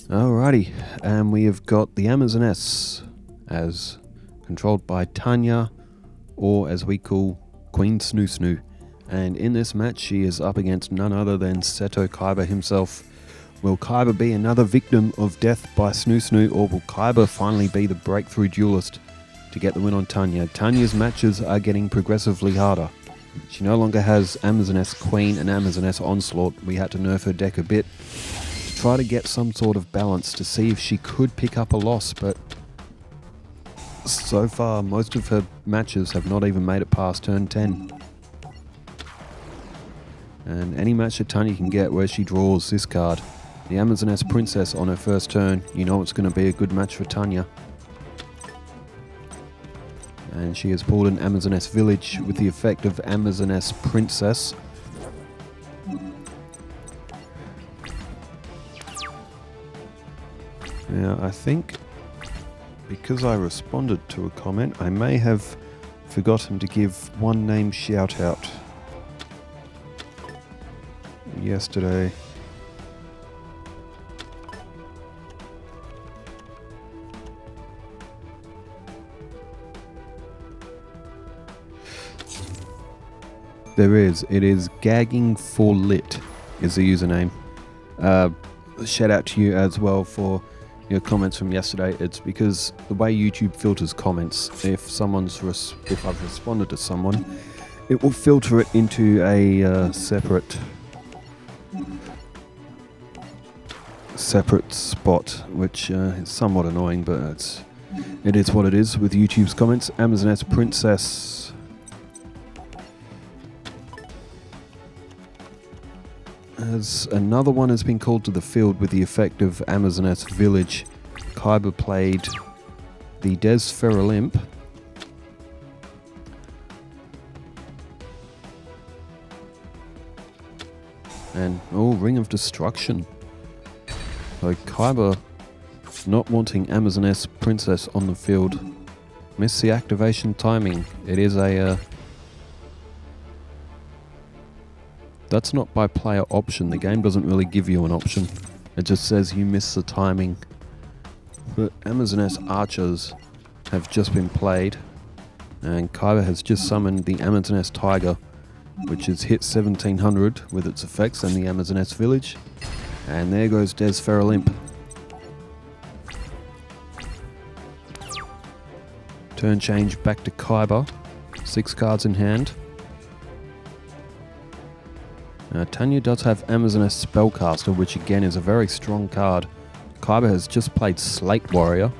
Alrighty, and we have got the Amazoness as controlled by Tanya, or as we call Queen Snoo Snoo. And in this match she is up against none other than Seto Kaiba himself. Will Kaiba be another victim of death by Snoo Snoo, or will Kaiba finally be the breakthrough duelist to get the win on Tanya? Tanya's matches are getting progressively harder. She no longer has Amazoness Queen and Amazoness Onslaught. We had to nerf her deck a bit to try to get some sort of balance to see if she could pick up a loss, but so far most of her matches have not even made it past turn 10. And any match that Tanya can get where she draws this card, the Amazoness Princess on her first turn, you know it's going to be a good match for Tanya. And she has pulled an Amazoness Village with the effect of Amazoness Princess. Now I think because I responded to a comment, I may have forgotten to give one name shout out yesterday. There is. It is Gagging for Lit is the username. Shout out to you as well for your comments from yesterday. It's because the way YouTube filters comments, if I've responded to someone, it will filter it into a separate spot, which is somewhat annoying, but it is what it is with YouTube's comments. Amazoness Princess. As another one has been called to the field with the effect of Amazoness Village. Kaiba played the Des Ferrolimp. And Ring of Destruction. So Kaiba, not wanting Amazoness Princess on the field, missed the activation timing. It is a that's not by player option. The game doesn't really give you an option. It just says you miss the timing. But Amazoness Archers have just been played, and Kaiba has just summoned the Amazoness Tiger, which has hit 1700 with its effects and the Amazoness Village. And there goes Des Ferrolimp. Turn change back to Kaiba. 6 cards in hand. Tanya does have Amazoness Spellcaster, which again is a very strong card. Kaiba has just played Slate Warrior.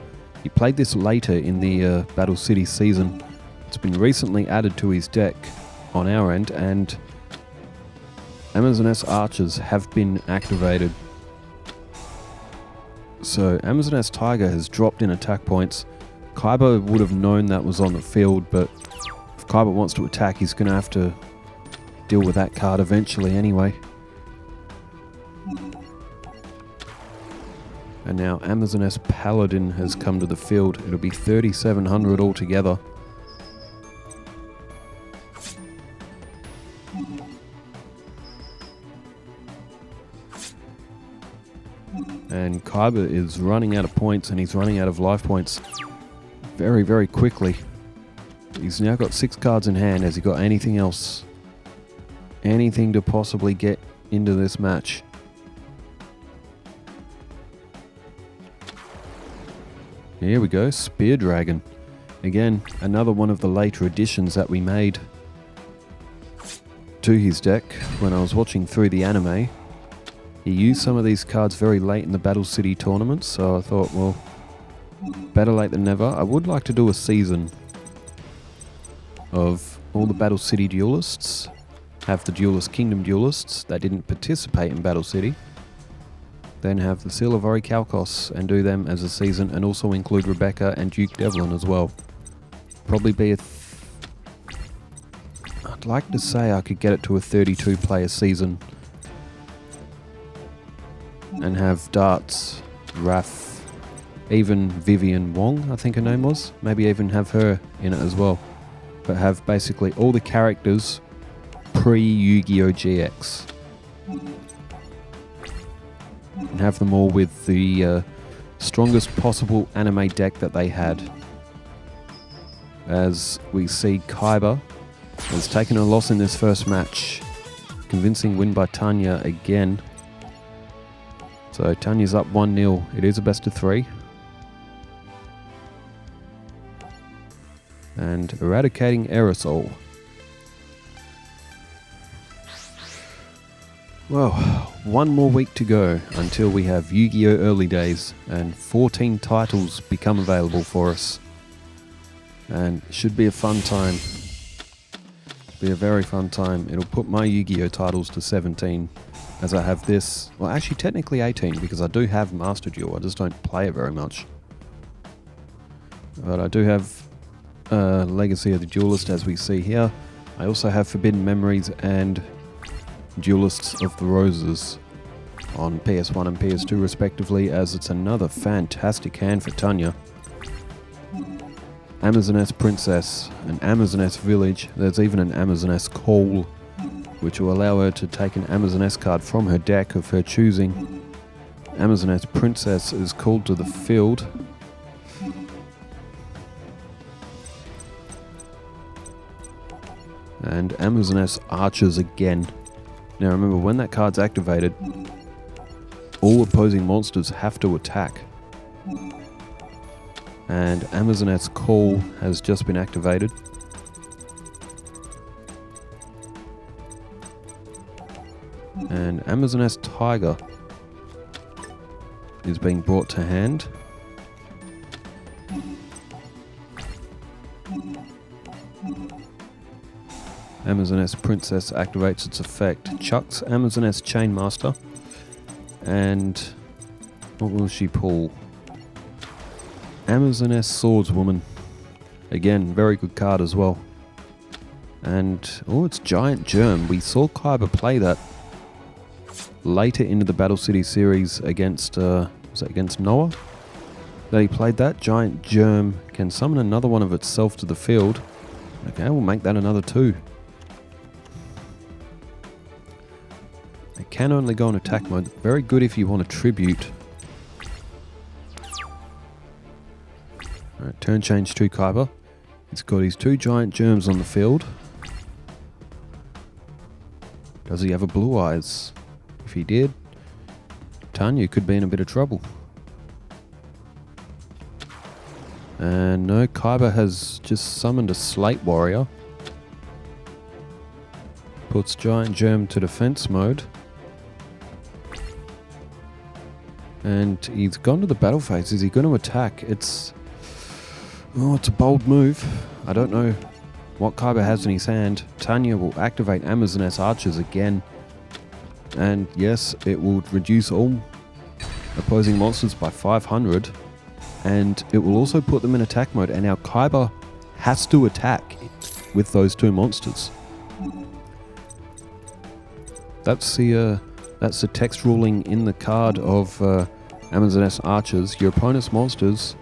He played this later in the Battle City season. It's been recently added to his deck on our end, and Amazoness Archers have been activated. So Amazoness Tiger has dropped in attack points. Kaiba would have known that was on the field, but if Kaiba wants to attack, he's going to have to deal with that card eventually anyway. And now Amazoness Paladin has come to the field. It'll be 3700 altogether. And Kaiba is running out of points, and he's running out of life points very, very quickly. He's now got 6 cards in hand. Has he got anything else? Anything to possibly get into this match? Here we go, Spear Dragon. Again, another one of the later additions that we made to his deck when I was watching through the anime. He used some of these cards very late in the Battle City tournaments, so I thought, well, better late than never. I would like to do a season of all the Battle City duelists. Have the Duelist Kingdom duelists that didn't participate in Battle City. Then have the Seal of Orichalcos and do them as a season, and also include Rebecca and Duke Devlin as well. Probably be I'd like to say I could get it to a 32 player season. And have Darts, Raph, even Vivian Wong, I think her name was. Maybe even have her in it as well. But have basically all the characters pre-Yu-Gi-Oh! GX. and have them all with the strongest possible anime deck that they had. As we see, Kaiba has taken a loss in this first match. Convincing win by Tanya again. So Tanya's up 1-0. It is a best of 3. And eradicating aerosol. Well, one more week to go until we have Yu-Gi-Oh! Early Days and 14 titles become available for us. And it should be a fun time. Be a very fun time. It'll put my Yu-Gi-Oh! Titles to 17, as I have this. Well, actually technically 18, because I do have Master Duel. I just don't play it very much. But I do have Legacy of the Duelist, as we see here. I also have Forbidden Memories and Duelists of the Roses on PS1 and PS2 respectively, as it's another fantastic hand for Tanya. Amazoness Princess, an Amazoness Village, there's even an Amazoness Call, which will allow her to take an Amazoness card from her deck of her choosing. Amazoness Princess is called to the field. And Amazoness Archers again. Now remember, when that card's activated, all opposing monsters have to attack. And Amazoness Call has just been activated. And Amazoness Tiger is being brought to hand. Amazoness Princess activates its effect. Chucks Amazoness Chainmaster. And what will she pull? Amazoness Swordswoman. Again, very good card as well. And, oh, it's Giant Germ. We saw Kaiba play that later into the Battle City series against, was that against Noah? That he played that. Giant Germ can summon another one of itself to the field. Okay, we'll make that another 2. It can only go on attack mode. Very good if you want a tribute. Alright, turn change to Kaiba. He's got his 2 Giant Germs on the field. Does he have a Blue Eyes? If he did, Tanya could be in a bit of trouble. And no, Kaiba has just summoned a Slate Warrior. Puts Giant Germ to defense mode. And he's gone to the battle phase. Is he going to attack? It's a bold move. I don't know what Kaiba has in his hand. Tanya will activate Amazoness Archers again. And yes, it will reduce all opposing monsters by 500. And it will also put them in attack mode. And now Kaiba has to attack with those 2 monsters. That's the text ruling in the card of Amazoness Archers. Your opponent's monsters,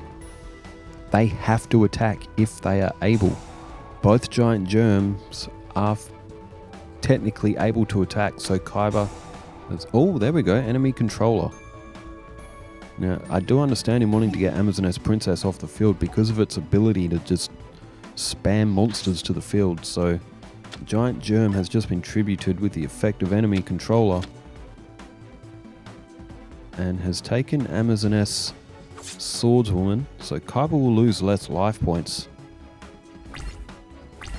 they have to attack if they are able. Both Giant Germs are technically able to attack, so Kaiba is... Oh, there we go, enemy controller. Now, I do understand him wanting to get Amazoness Princess off the field because of its ability to just spam monsters to the field, so Giant Germ has just been tributed with the effect of enemy controller and has taken Amazoness Swordswoman, so Kaiba will lose less life points.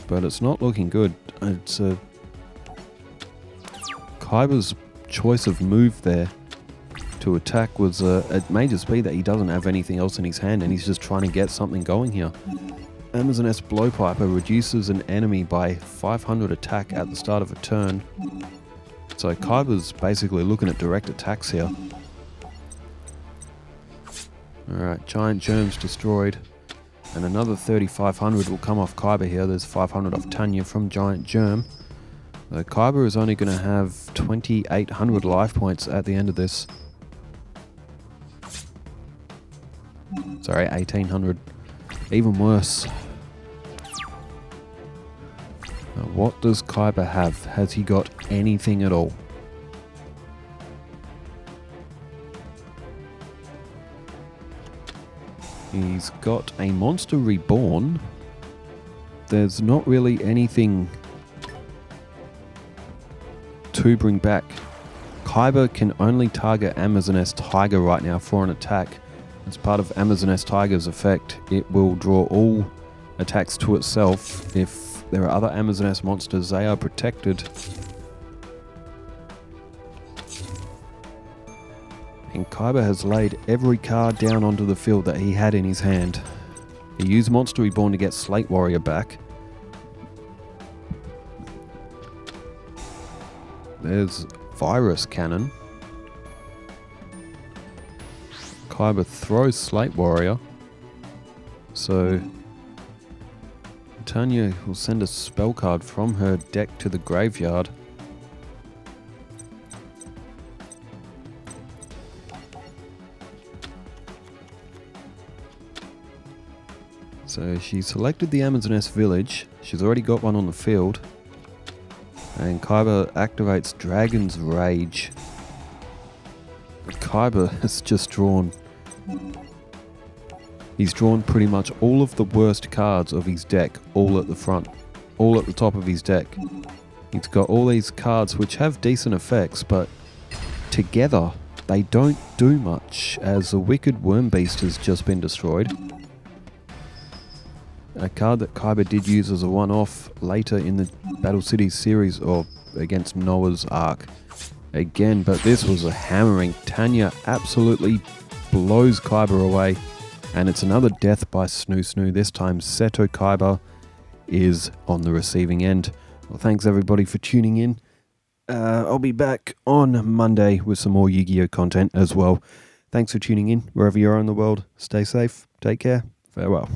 But it's not looking good. It's Kaiba's choice of move there to attack was, it may just be that he doesn't have anything else in his hand and he's just trying to get something going here. Amazoness Blowpiper reduces an enemy by 500 attack at the start of a turn. So Kaiba's basically looking at direct attacks here. Alright, Giant Germ's destroyed. And another 3,500 will come off Kaiba here. There's 500 off Tanya from Giant Germ. Kaiba is only going to have 2,800 life points at the end of this. Sorry, 1,800. Even worse. Now, what does Kaiba have? Has he got anything at all? He's got a Monster Reborn. There's not really anything to bring back. Kaiba can only target Amazoness Tiger right now for an attack. As part of Amazoness Tiger's effect, it will draw all attacks to itself. If there are other Amazoness monsters, they are protected. And Kaiba has laid every card down onto the field that he had in his hand. He used Monster Reborn to get Slate Warrior back. There's Virus Cannon. Kaiba throws Slate Warrior. So Tanya will send a spell card from her deck to the graveyard. So she selected the Amazoness village. She's already got one on the field. And Kaiba activates Dragon's Rage. Kaiba has just drawn... He's drawn pretty much all of the worst cards of his deck, all at the front. All at the top of his deck. He's got all these cards which have decent effects, but together they don't do much, as the Wicked Worm Beast has just been destroyed. A card that Kaiba did use as a one-off later in the Battle Cities series or against Noah's Ark. Again, but this was a hammering. Tanya absolutely blows Kaiba away. And it's another death by Snoo Snoo. This time Seto Kaiba is on the receiving end. Well, thanks everybody for tuning in. I'll be back on Monday with some more Yu-Gi-Oh! Content as well. Thanks for tuning in. Wherever you are in the world, stay safe, take care, farewell.